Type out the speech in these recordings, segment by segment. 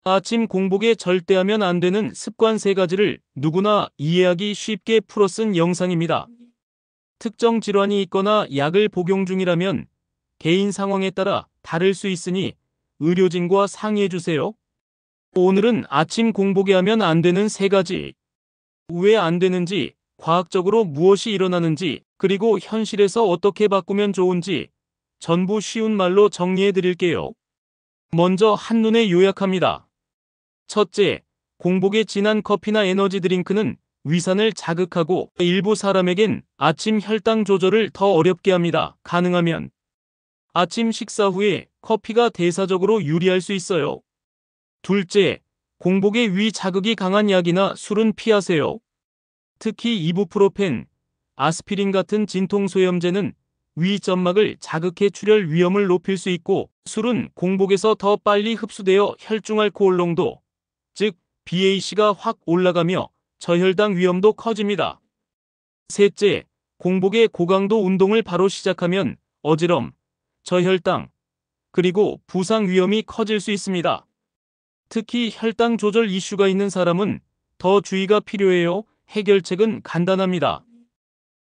아침 공복에 절대 하면 안 되는 습관 3가지를 누구나 이해하기 쉽게 풀어쓴 영상입니다. 특정 질환이 있거나 약을 복용 중이라면 개인 상황에 따라 다를 수 있으니 의료진과 상의해주세요. 오늘은 아침 공복에 하면 안 되는 3가지, 왜 안 되는지, 과학적으로 무엇이 일어나는지, 그리고 현실에서 어떻게 바꾸면 좋은지 전부 쉬운 말로 정리해 드릴게요. 먼저 한눈에 요약합니다. 첫째, 공복에 진한 커피나 에너지 드링크는 위산을 자극하고 일부 사람에겐 아침 혈당 조절을 더 어렵게 합니다. 가능하면 아침 식사 후에 커피가 대사적으로 유리할 수 있어요. 둘째, 공복에 위 자극이 강한 약이나 술은 피하세요. 특히 이부프로펜, 아스피린 같은 진통소염제는 위 점막을 자극해 출혈 위험을 높일 수 있고, 술은 공복에서 더 빨리 흡수되어 혈중알코올 농도, 즉 BAC가 확 올라가며 저혈당 위험도 커집니다. 셋째, 공복에 고강도 운동을 바로 시작하면 어지럼, 저혈당, 그리고 부상 위험이 커질 수 있습니다. 특히 혈당 조절 이슈가 있는 사람은 더 주의가 필요해요. 해결책은 간단합니다.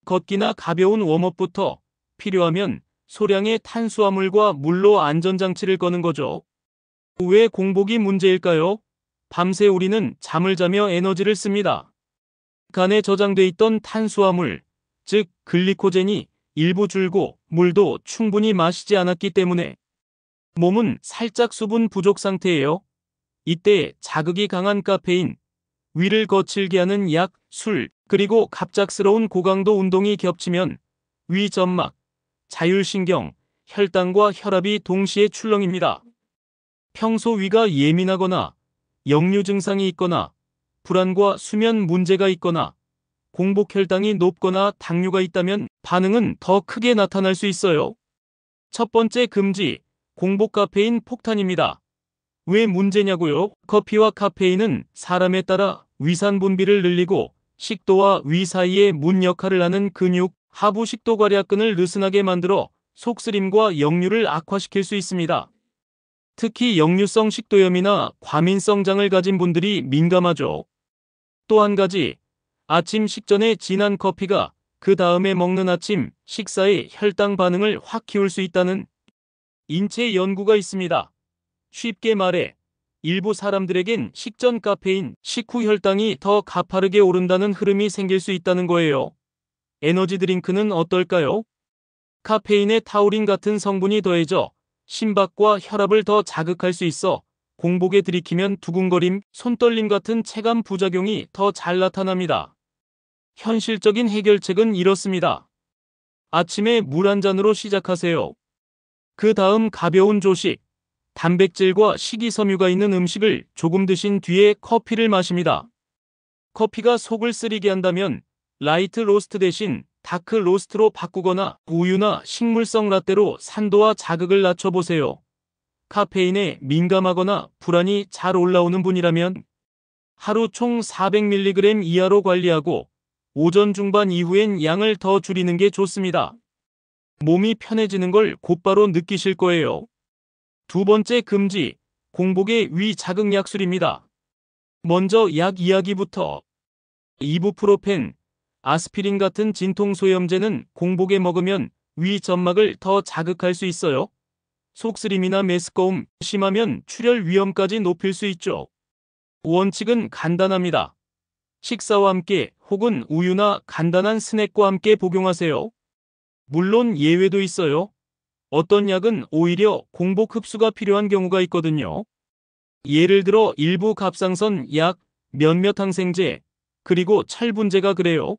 걷기나 가벼운 웜업부터, 필요하면 소량의 탄수화물과 물로 안전장치를 거는 거죠. 왜 공복이 문제일까요? 밤새 우리는 잠을 자며 에너지를 씁니다. 간에 저장돼 있던 탄수화물, 즉 글리코젠이 일부 줄고 물도 충분히 마시지 않았기 때문에 몸은 살짝 수분 부족 상태예요. 이때 자극이 강한 카페인, 위를 거칠게 하는 약, 술, 그리고 갑작스러운 고강도 운동이 겹치면 위 점막, 자율신경, 혈당과 혈압이 동시에 출렁입니다. 평소 위가 예민하거나 역류 증상이 있거나 불안과 수면 문제가 있거나 공복 혈당이 높거나 당뇨가 있다면 반응은 더 크게 나타날 수 있어요. 첫 번째 금지, 공복 카페인 폭탄입니다. 왜 문제냐고요? 커피와 카페인은 사람에 따라 위산 분비를 늘리고 식도와 위 사이에 문 역할을 하는 근육, 하부 식도괄약근을 느슨하게 만들어 속쓰림과 역류를 악화시킬 수 있습니다. 특히 역류성 식도염이나 과민성 장을 가진 분들이 민감하죠. 또 한 가지, 아침 식전에 진한 커피가 그 다음에 먹는 아침 식사의 혈당 반응을 확 키울 수 있다는 인체 연구가 있습니다. 쉽게 말해, 일부 사람들에겐 식전 카페인, 식후 혈당이 더 가파르게 오른다는 흐름이 생길 수 있다는 거예요. 에너지 드링크는 어떨까요? 카페인에 타우린 같은 성분이 더해져 심박과 혈압을 더 자극할 수 있어 공복에 들이키면 두근거림, 손떨림 같은 체감 부작용이 더 잘 나타납니다. 현실적인 해결책은 이렇습니다. 아침에 물 한 잔으로 시작하세요. 그 다음 가벼운 조식, 단백질과 식이섬유가 있는 음식을 조금 드신 뒤에 커피를 마십니다. 커피가 속을 쓰리게 한다면 라이트 로스트 대신 다크 로스트로 바꾸거나 우유나 식물성 라떼로 산도와 자극을 낮춰보세요. 카페인에 민감하거나 불안이 잘 올라오는 분이라면 하루 총 400mg 이하로 관리하고 오전 중반 이후엔 양을 더 줄이는 게 좋습니다. 몸이 편해지는 걸 곧바로 느끼실 거예요. 두 번째 금지, 공복의 위 자극 약술입니다. 먼저 약 이야기부터. 이부프로펜, 아스피린 같은 진통소염제는 공복에 먹으면 위 점막을 더 자극할 수 있어요. 속쓰림이나 메스꺼움, 심하면 출혈 위험까지 높일 수 있죠. 원칙은 간단합니다. 식사와 함께 혹은 우유나 간단한 스낵과 함께 복용하세요. 물론 예외도 있어요. 어떤 약은 오히려 공복 흡수가 필요한 경우가 있거든요. 예를 들어 일부 갑상선 약, 몇몇 항생제, 그리고 철분제가 그래요.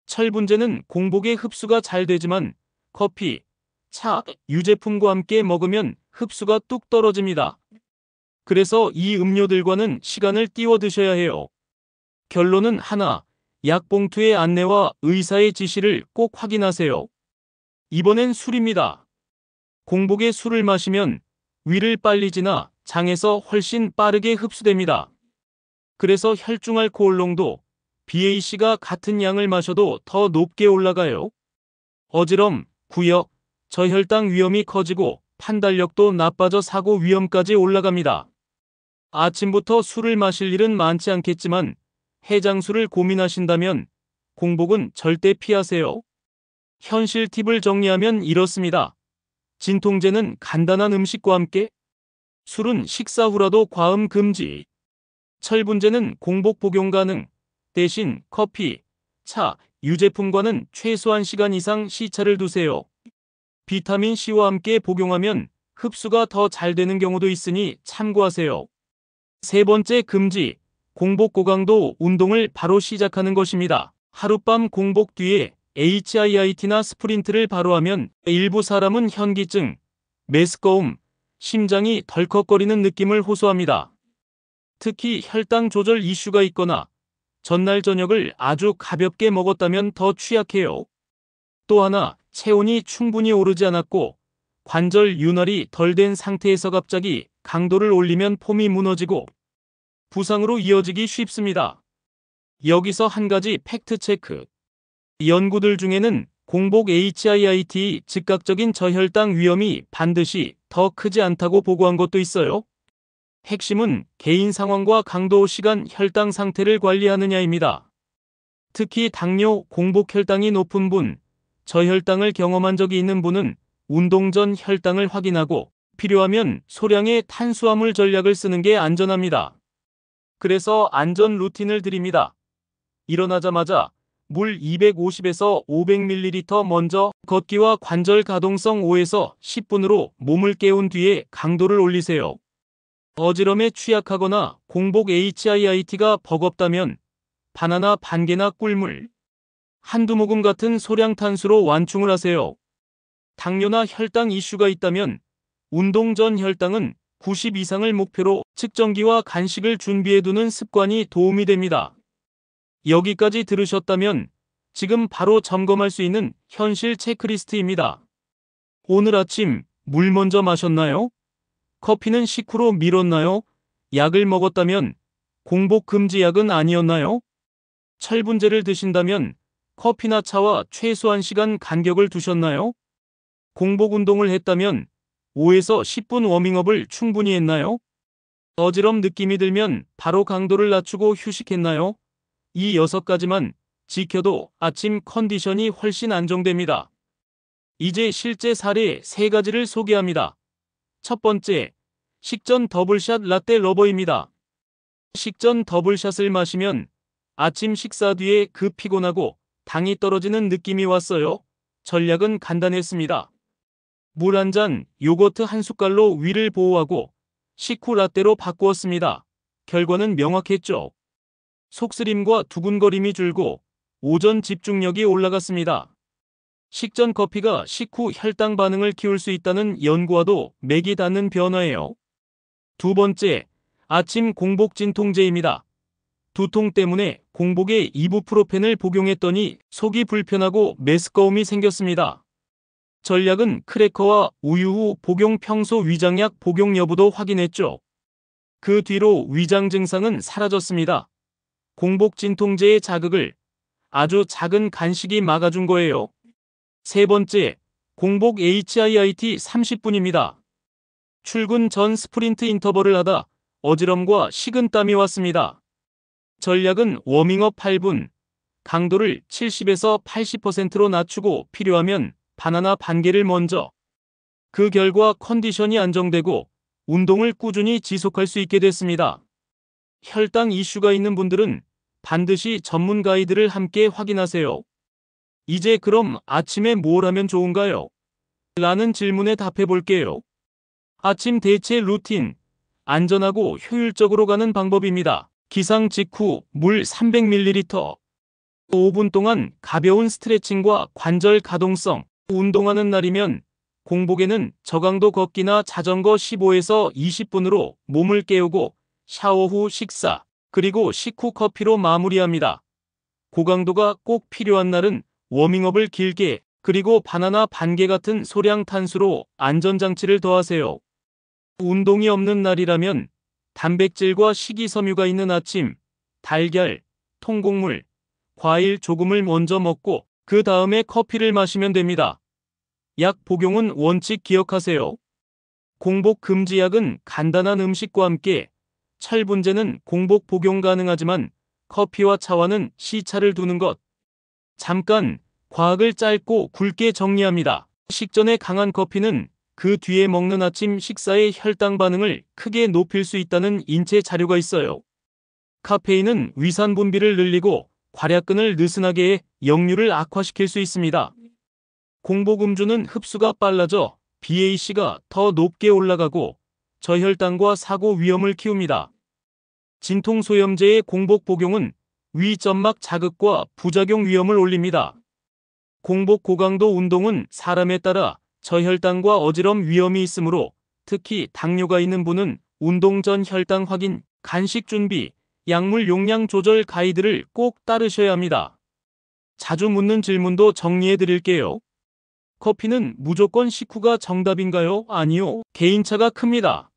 철분제는 공복에 흡수가 잘 되지만 커피, 차, 유제품과 함께 먹으면 흡수가 뚝 떨어집니다. 그래서 이 음료들과는 시간을 띄워 드셔야 해요. 결론은 하나, 약 봉투의 안내와 의사의 지시를 꼭 확인하세요. 이번엔 술입니다. 공복에 술을 마시면 위를 빨리 지나 장에서 훨씬 빠르게 흡수됩니다. 그래서 혈중알코올 농도, BAC가 같은 양을 마셔도 더 높게 올라가요. 어지럼, 구역, 저혈당 위험이 커지고 판단력도 나빠져 사고 위험까지 올라갑니다. 아침부터 술을 마실 일은 많지 않겠지만 해장술을 고민하신다면 공복은 절대 피하세요. 현실 팁을 정리하면 이렇습니다. 진통제는 간단한 음식과 함께, 술은 식사 후라도 과음 금지, 철분제는 공복 복용 가능, 대신 커피, 차, 유제품과는 최소한 시간 이상 시차를 두세요. 비타민C와 함께 복용하면 흡수가 더 잘 되는 경우도 있으니 참고하세요. 세 번째 금지, 공복 고강도 운동을 바로 시작하는 것입니다. 하룻밤 공복 뒤에 HIIT나 스프린트를 바로 하면 일부 사람은 현기증, 메스꺼움, 심장이 덜컥거리는 느낌을 호소합니다. 특히 혈당 조절 이슈가 있거나 전날 저녁을 아주 가볍게 먹었다면 더 취약해요. 또 하나, 체온이 충분히 오르지 않았고 관절 윤활이 덜 된 상태에서 갑자기 강도를 올리면 폼이 무너지고 부상으로 이어지기 쉽습니다. 여기서 한 가지 팩트 체크. 연구들 중에는 공복 HIIT 즉각적인 저혈당 위험이 반드시 더 크지 않다고 보고한 것도 있어요. 핵심은 개인 상황과 강도, 시간, 혈당 상태를 관리하느냐입니다. 특히 당뇨, 공복 혈당이 높은 분, 저혈당을 경험한 적이 있는 분은 운동 전 혈당을 확인하고 필요하면 소량의 탄수화물 전략을 쓰는 게 안전합니다. 그래서 안전 루틴을 드립니다. 일어나자마자 물 250에서 500ml 먼저 걷기와 관절 가동성 5에서 10분으로 몸을 깨운 뒤에 강도를 올리세요. 어지럼에 취약하거나 공복 HIIT가 버겁다면 바나나 반 개나 꿀물, 한두 모금 같은 소량 탄수로 완충을 하세요. 당뇨나 혈당 이슈가 있다면 운동 전 혈당은 90 이상을 목표로 측정기와 간식을 준비해두는 습관이 도움이 됩니다. 여기까지 들으셨다면 지금 바로 점검할 수 있는 현실 체크리스트입니다. 오늘 아침 물 먼저 마셨나요? 커피는 식후로 미뤘나요? 약을 먹었다면 공복 금지 약은 아니었나요? 철분제를 드신다면 커피나 차와 최소한 시간 간격을 두셨나요? 공복 운동을 했다면 5에서 10분 워밍업을 충분히 했나요? 어지럼 느낌이 들면 바로 강도를 낮추고 휴식했나요? 이 6가지만 지켜도 아침 컨디션이 훨씬 안정됩니다. 이제 실제 사례 3가지를 소개합니다. 첫 번째, 식전 더블샷 라떼 러버입니다. 식전 더블샷을 마시면 아침 식사 뒤에 피곤하고 당이 떨어지는 느낌이 왔어요. 전략은 간단했습니다. 물 한 잔, 요거트 한 숟갈로 위를 보호하고 식후 라떼로 바꾸었습니다. 결과는 명확했죠. 속쓰림과 두근거림이 줄고 오전 집중력이 올라갔습니다. 식전 커피가 식후 혈당 반응을 키울 수 있다는 연구와도 맥이 닿는 변화예요. 두 번째, 아침 공복 진통제입니다. 두통 때문에 공복에 이부프로펜을 복용했더니 속이 불편하고 메스꺼움이 생겼습니다. 전략은 크래커와 우유 후 복용, 평소 위장약 복용 여부도 확인했죠. 그 뒤로 위장 증상은 사라졌습니다. 공복 진통제의 자극을 아주 작은 간식이 막아준 거예요. 세 번째, 공복 HIIT 30분입니다. 출근 전 스프린트 인터벌을 하다 어지럼과 식은땀이 왔습니다. 전략은 워밍업 8분, 강도를 70에서 80%로 낮추고 필요하면 바나나 반 개를 먼저. 그 결과 컨디션이 안정되고 운동을 꾸준히 지속할 수 있게 됐습니다. 혈당 이슈가 있는 분들은 반드시 전문 가이드를 함께 확인하세요. 이제 그럼 아침에 뭘 하면 좋은가요? 라는 질문에 답해 볼게요. 아침 대체 루틴, 안전하고 효율적으로 가는 방법입니다. 기상 직후 물 300ml, 5분 동안 가벼운 스트레칭과 관절 가동성, 운동하는 날이면 공복에는 저강도 걷기나 자전거 15에서 20분으로 몸을 깨우고 샤워 후 식사, 그리고 식후 커피로 마무리합니다. 고강도가 꼭 필요한 날은 워밍업을 길게, 그리고 바나나 반 개 같은 소량 탄수로 안전장치를 더하세요. 운동이 없는 날이라면 단백질과 식이섬유가 있는 아침, 달걀, 통곡물, 과일 조금을 먼저 먹고 그 다음에 커피를 마시면 됩니다. 약 복용은 원칙 기억하세요. 공복 금지 약은 간단한 음식과 함께 철분제는 공복 복용 가능하지만 커피와 차와는 시차를 두는 것. 잠깐 과학을 짧고 굵게 정리합니다. 식전에 강한 커피는 그 뒤에 먹는 아침 식사의 혈당 반응을 크게 높일 수 있다는 인체 자료가 있어요. 카페인은 위산 분비를 늘리고 괄약근을 느슨하게 해 역류를 악화시킬 수 있습니다. 공복 음주는 흡수가 빨라져 BAC가 더 높게 올라가고 저혈당과 사고 위험을 키웁니다. 진통소염제의 공복 복용은 위점막 자극과 부작용 위험을 올립니다. 공복 고강도 운동은 사람에 따라 저혈당과 어지럼 위험이 있으므로 특히 당뇨가 있는 분은 운동 전 혈당 확인, 간식 준비, 약물 용량 조절 가이드를 꼭 따르셔야 합니다. 자주 묻는 질문도 정리해 드릴게요. 커피는 무조건 식후가 정답인가요? 아니요. 개인차가 큽니다.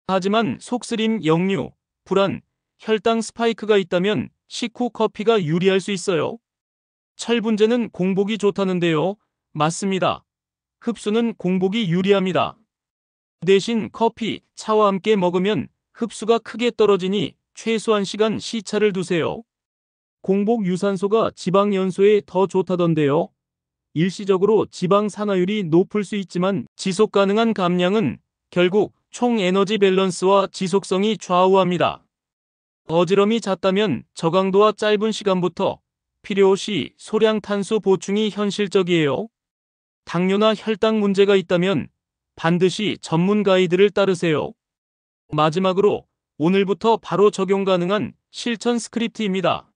하지만 속쓰림, 역류, 불안, 혈당 스파이크가 있다면 식후 커피가 유리할 수 있어요. 철분제는 공복이 좋다는데요. 맞습니다. 흡수는 공복이 유리합니다. 대신 커피, 차와 함께 먹으면 흡수가 크게 떨어지니 최소 1시간 시차를 두세요. 공복 유산소가 지방 연소에 더 좋다던데요. 일시적으로 지방 산화율이 높을 수 있지만 지속 가능한 감량은 결국 총 에너지 밸런스와 지속성이 좌우합니다. 어지럼이 잦다면 저강도와 짧은 시간부터 필요시 소량 탄수 보충이 현실적이에요. 당뇨나 혈당 문제가 있다면 반드시 전문 가이드를 따르세요. 마지막으로 오늘부터 바로 적용 가능한 실천 스크립트입니다.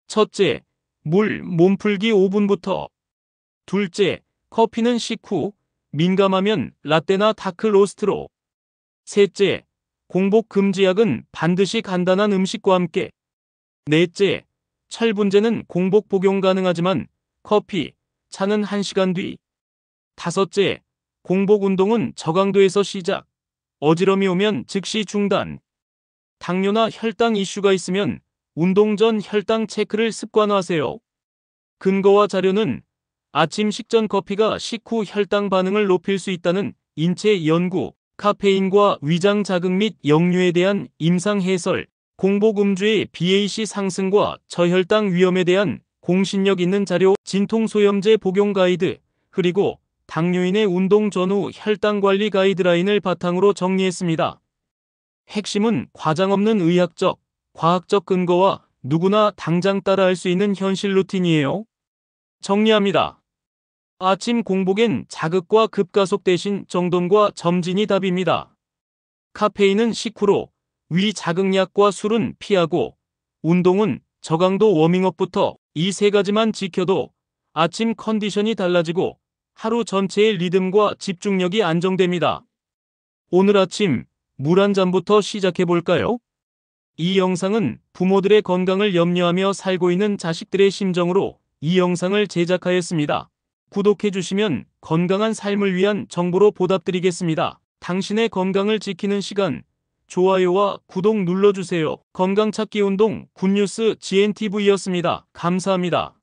첫째, 물 몸풀기 5분부터. 둘째, 커피는 식후, 민감하면 라떼나 다크 로스트로. 셋째, 공복 금지약은 반드시 간단한 음식과 함께. 넷째, 철분제는 공복 복용 가능하지만 커피, 차는 1시간 뒤. 다섯째, 공복 운동은 저강도에서 시작. 어지럼이 오면 즉시 중단. 당뇨나 혈당 이슈가 있으면 운동 전 혈당 체크를 습관화하세요. 근거와 자료는 아침 식전 커피가 식후 혈당 반응을 높일 수 있다는 인체 연구, 카페인과 위장 자극 및 역류에 대한 임상 해설, 공복 음주의 BAC 상승과 저혈당 위험에 대한 공신력 있는 자료, 진통소염제 복용 가이드, 그리고 당뇨인의 운동 전후 혈당 관리 가이드라인을 바탕으로 정리했습니다. 핵심은 과장 없는 의학적, 과학적 근거와 누구나 당장 따라할 수 있는 현실 루틴이에요. 정리합니다. 아침 공복엔 자극과 급가속 대신 정돈과 점진이 답입니다. 카페인은 식후로, 위 자극약과 술은 피하고, 운동은 저강도 워밍업부터 이 세 가지만 지켜도 아침 컨디션이 달라지고 하루 전체의 리듬과 집중력이 안정됩니다. 오늘 아침 물 한 잔부터 시작해 볼까요? 이 영상은 부모들의 건강을 염려하며 살고 있는 자식들의 심정으로 이 영상을 제작하였습니다. 구독해 주시면 건강한 삶을 위한 정보로 보답드리겠습니다. 당신의 건강을 지키는 시간, 좋아요와 구독 눌러주세요. 건강찾기 운동 굿뉴스 GNTV였습니다. 감사합니다.